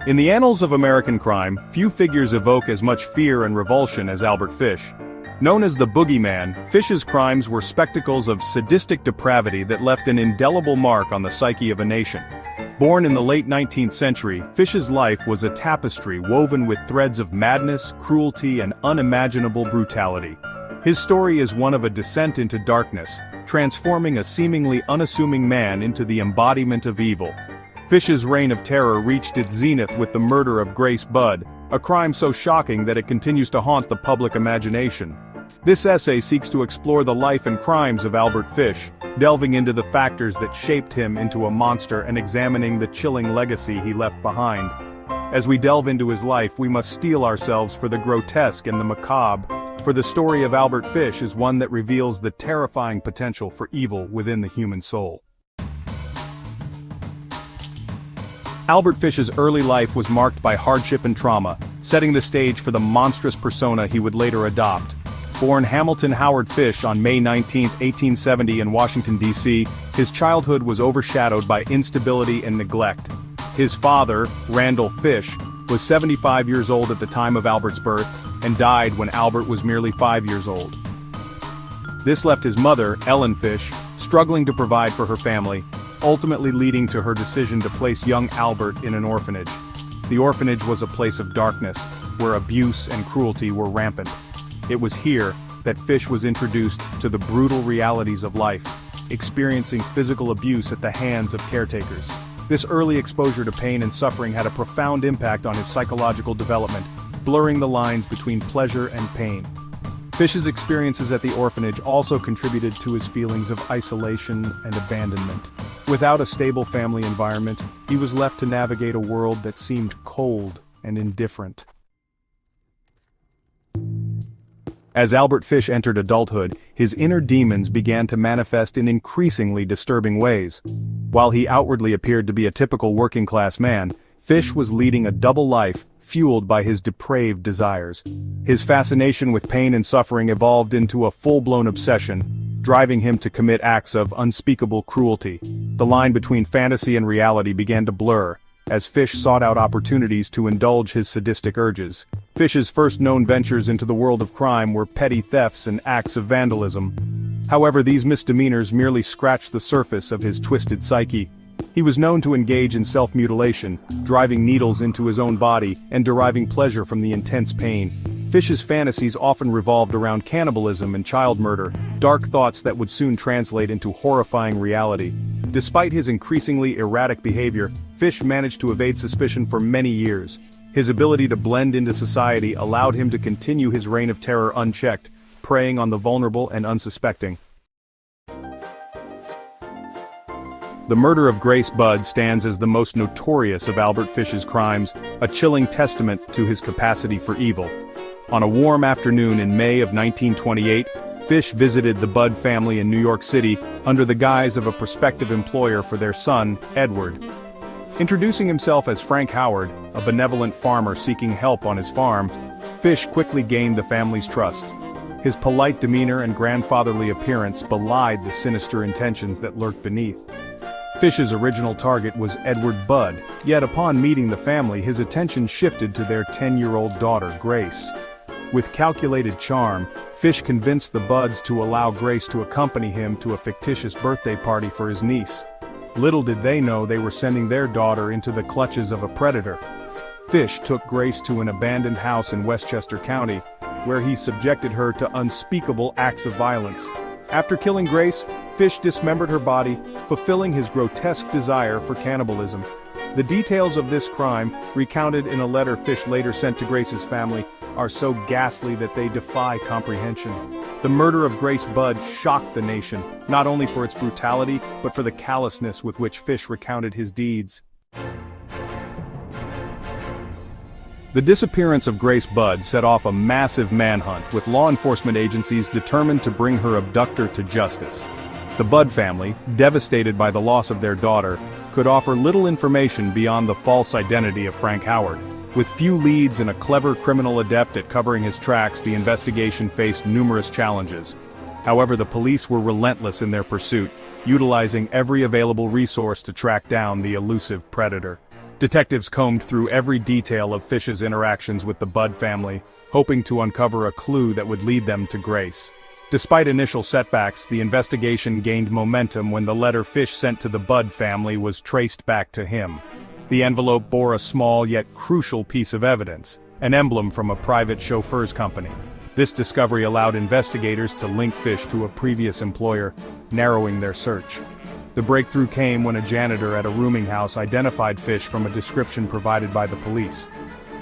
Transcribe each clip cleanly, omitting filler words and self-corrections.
In the annals of American crime, few figures evoke as much fear and revulsion as Albert Fish. Known as the Boogeyman, Fish's crimes were spectacles of sadistic depravity that left an indelible mark on the psyche of a nation. Born in the late 19th century, Fish's life was a tapestry woven with threads of madness, cruelty, and unimaginable brutality. His story is one of a descent into darkness, transforming a seemingly unassuming man into the embodiment of evil. Fish's reign of terror reached its zenith with the murder of Grace Budd, a crime so shocking that it continues to haunt the public imagination. This essay seeks to explore the life and crimes of Albert Fish, delving into the factors that shaped him into a monster and examining the chilling legacy he left behind. As we delve into his life, we must steel ourselves for the grotesque and the macabre, for the story of Albert Fish is one that reveals the terrifying potential for evil within the human soul. Albert Fish's early life was marked by hardship and trauma, setting the stage for the monstrous persona he would later adopt. Born Hamilton Howard Fish on May 19, 1870 in Washington, D.C., his childhood was overshadowed by instability and neglect. His father, Randall Fish, was 75 years old at the time of Albert's birth, and died when Albert was merely 5 years old. This left his mother, Ellen Fish, struggling to provide for her family, ultimately leading to her decision to place young Albert in an orphanage. The orphanage was a place of darkness, where abuse and cruelty were rampant. It was here that Fish was introduced to the brutal realities of life, experiencing physical abuse at the hands of caretakers. This early exposure to pain and suffering had a profound impact on his psychological development, blurring the lines between pleasure and pain. Fish's experiences at the orphanage also contributed to his feelings of isolation and abandonment. Without a stable family environment, he was left to navigate a world that seemed cold and indifferent. As Albert Fish entered adulthood, his inner demons began to manifest in increasingly disturbing ways. While he outwardly appeared to be a typical working-class man, Fish was leading a double life, fueled by his depraved desires. His fascination with pain and suffering evolved into a full-blown obsession, driving him to commit acts of unspeakable cruelty. The line between fantasy and reality began to blur, as Fish sought out opportunities to indulge his sadistic urges. Fish's first known ventures into the world of crime were petty thefts and acts of vandalism. However, these misdemeanors merely scratched the surface of his twisted psyche. He was known to engage in self-mutilation, driving needles into his own body and deriving pleasure from the intense pain. Fish's fantasies often revolved around cannibalism and child murder, dark thoughts that would soon translate into horrifying reality. Despite his increasingly erratic behavior, Fish managed to evade suspicion for many years. His ability to blend into society allowed him to continue his reign of terror unchecked, preying on the vulnerable and unsuspecting. The murder of Grace Budd stands as the most notorious of Albert Fish's crimes, a chilling testament to his capacity for evil. On a warm afternoon in May of 1928, Fish visited the Budd family in New York City under the guise of a prospective employer for their son, Edward. Introducing himself as Frank Howard, a benevolent farmer seeking help on his farm, Fish quickly gained the family's trust. His polite demeanor and grandfatherly appearance belied the sinister intentions that lurked beneath. Fish's original target was Edward Budd, yet upon meeting the family his attention shifted to their 10-year-old daughter, Grace. With calculated charm, Fish convinced the Budds to allow Grace to accompany him to a fictitious birthday party for his niece. Little did they know they were sending their daughter into the clutches of a predator. Fish took Grace to an abandoned house in Westchester County, where he subjected her to unspeakable acts of violence. After killing Grace, Fish dismembered her body, fulfilling his grotesque desire for cannibalism. The details of this crime, recounted in a letter Fish later sent to Grace's family, are so ghastly that they defy comprehension. The murder of Grace Budd shocked the nation, not only for its brutality, but for the callousness with which Fish recounted his deeds. The disappearance of Grace Budd set off a massive manhunt, with law enforcement agencies determined to bring her abductor to justice. The Budd family, devastated by the loss of their daughter, could offer little information beyond the false identity of Frank Howard. With few leads and a clever criminal adept at covering his tracks, the investigation faced numerous challenges. However, the police were relentless in their pursuit, utilizing every available resource to track down the elusive predator. Detectives combed through every detail of Fish's interactions with the Budd family, hoping to uncover a clue that would lead them to Grace. Despite initial setbacks, the investigation gained momentum when the letter Fish sent to the Budd family was traced back to him. The envelope bore a small yet crucial piece of evidence, an emblem from a private chauffeur's company. This discovery allowed investigators to link Fish to a previous employer, narrowing their search. The breakthrough came when a janitor at a rooming house identified Fish from a description provided by the police.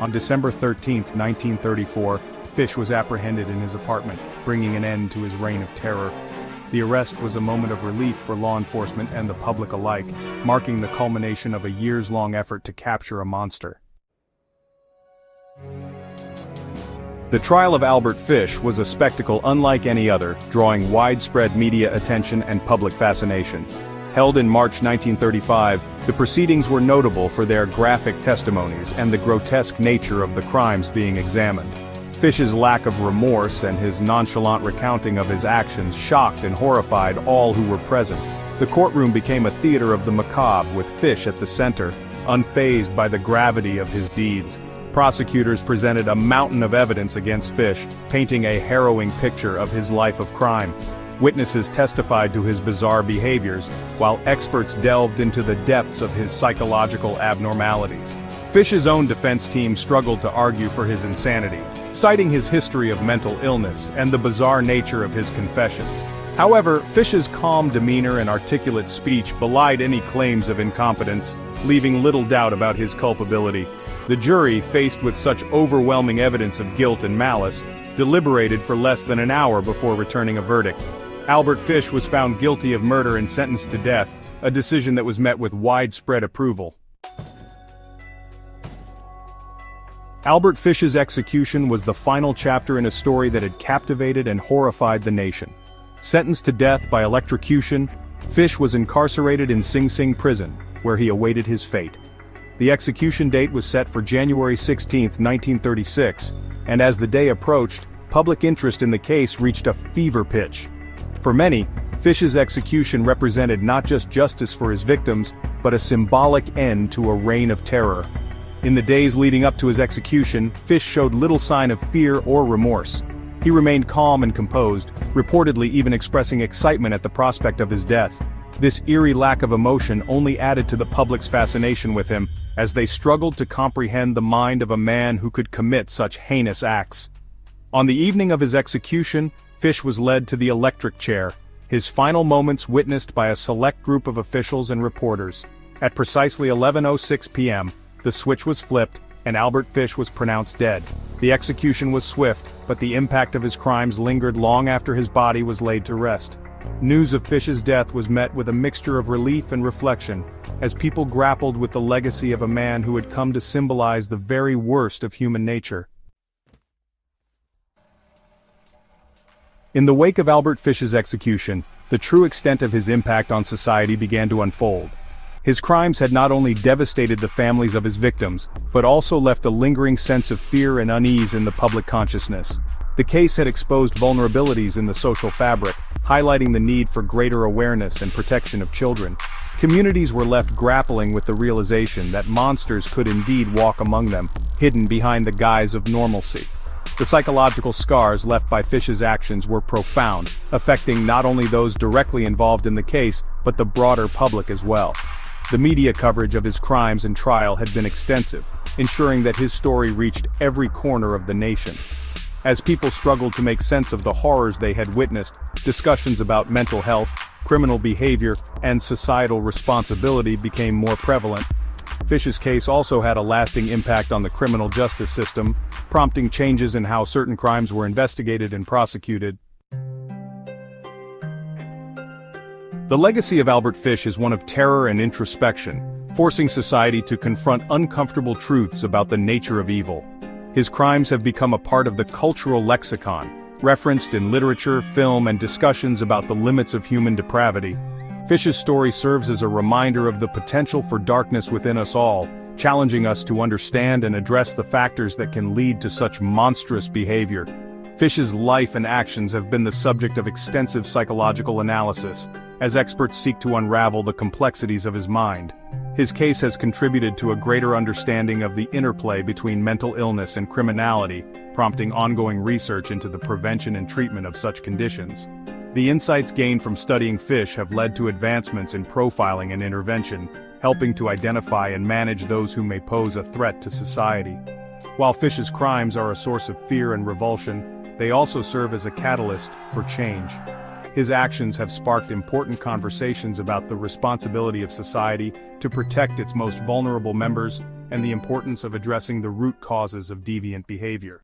On December 13, 1934, Fish was apprehended in his apartment, bringing an end to his reign of terror. The arrest was a moment of relief for law enforcement and the public alike, marking the culmination of a years-long effort to capture a monster. The trial of Albert Fish was a spectacle unlike any other, drawing widespread media attention and public fascination. Held in March 1935, the proceedings were notable for their graphic testimonies and the grotesque nature of the crimes being examined. Fish's lack of remorse and his nonchalant recounting of his actions shocked and horrified all who were present. The courtroom became a theater of the macabre, with Fish at the center, unfazed by the gravity of his deeds. Prosecutors presented a mountain of evidence against Fish, painting a harrowing picture of his life of crime. Witnesses testified to his bizarre behaviors, while experts delved into the depths of his psychological abnormalities. Fish's own defense team struggled to argue for his insanity, citing his history of mental illness and the bizarre nature of his confessions. However, Fish's calm demeanor and articulate speech belied any claims of incompetence, leaving little doubt about his culpability. The jury, faced with such overwhelming evidence of guilt and malice, deliberated for less than an hour before returning a verdict. Albert Fish was found guilty of murder and sentenced to death, a decision that was met with widespread approval. Albert Fish's execution was the final chapter in a story that had captivated and horrified the nation. Sentenced to death by electrocution, Fish was incarcerated in Sing Sing prison, where he awaited his fate. The execution date was set for January 16, 1936, and as the day approached, public interest in the case reached a fever pitch. For many, Fish's execution represented not just justice for his victims, but a symbolic end to a reign of terror. In the days leading up to his execution, Fish showed little sign of fear or remorse. He remained calm and composed, reportedly even expressing excitement at the prospect of his death. This eerie lack of emotion only added to the public's fascination with him, as they struggled to comprehend the mind of a man who could commit such heinous acts. On the evening of his execution, Fish was led to the electric chair, his final moments witnessed by a select group of officials and reporters. At precisely 11:06 p.m., the switch was flipped, and Albert Fish was pronounced dead. The execution was swift, but the impact of his crimes lingered long after his body was laid to rest. News of Fish's death was met with a mixture of relief and reflection, as people grappled with the legacy of a man who had come to symbolize the very worst of human nature. In the wake of Albert Fish's execution, the true extent of his impact on society began to unfold. His crimes had not only devastated the families of his victims, but also left a lingering sense of fear and unease in the public consciousness. The case had exposed vulnerabilities in the social fabric, highlighting the need for greater awareness and protection of children. Communities were left grappling with the realization that monsters could indeed walk among them, hidden behind the guise of normalcy. The psychological scars left by Fish's actions were profound, affecting not only those directly involved in the case, but the broader public as well. The media coverage of his crimes and trial had been extensive, ensuring that his story reached every corner of the nation. As people struggled to make sense of the horrors they had witnessed, discussions about mental health, criminal behavior, and societal responsibility became more prevalent. Fish's case also had a lasting impact on the criminal justice system, prompting changes in how certain crimes were investigated and prosecuted. The legacy of Albert Fish is one of terror and introspection, forcing society to confront uncomfortable truths about the nature of evil. His crimes have become a part of the cultural lexicon, referenced in literature, film, and discussions about the limits of human depravity. Fish's story serves as a reminder of the potential for darkness within us all, challenging us to understand and address the factors that can lead to such monstrous behavior. Fish's life and actions have been the subject of extensive psychological analysis, as experts seek to unravel the complexities of his mind. His case has contributed to a greater understanding of the interplay between mental illness and criminality, prompting ongoing research into the prevention and treatment of such conditions. The insights gained from studying fish have led to advancements in profiling and intervention, helping to identify and manage those who may pose a threat to society. While fish's crimes are a source of fear and revulsion, they also serve as a catalyst for change. His actions have sparked important conversations about the responsibility of society to protect its most vulnerable members and the importance of addressing the root causes of deviant behavior.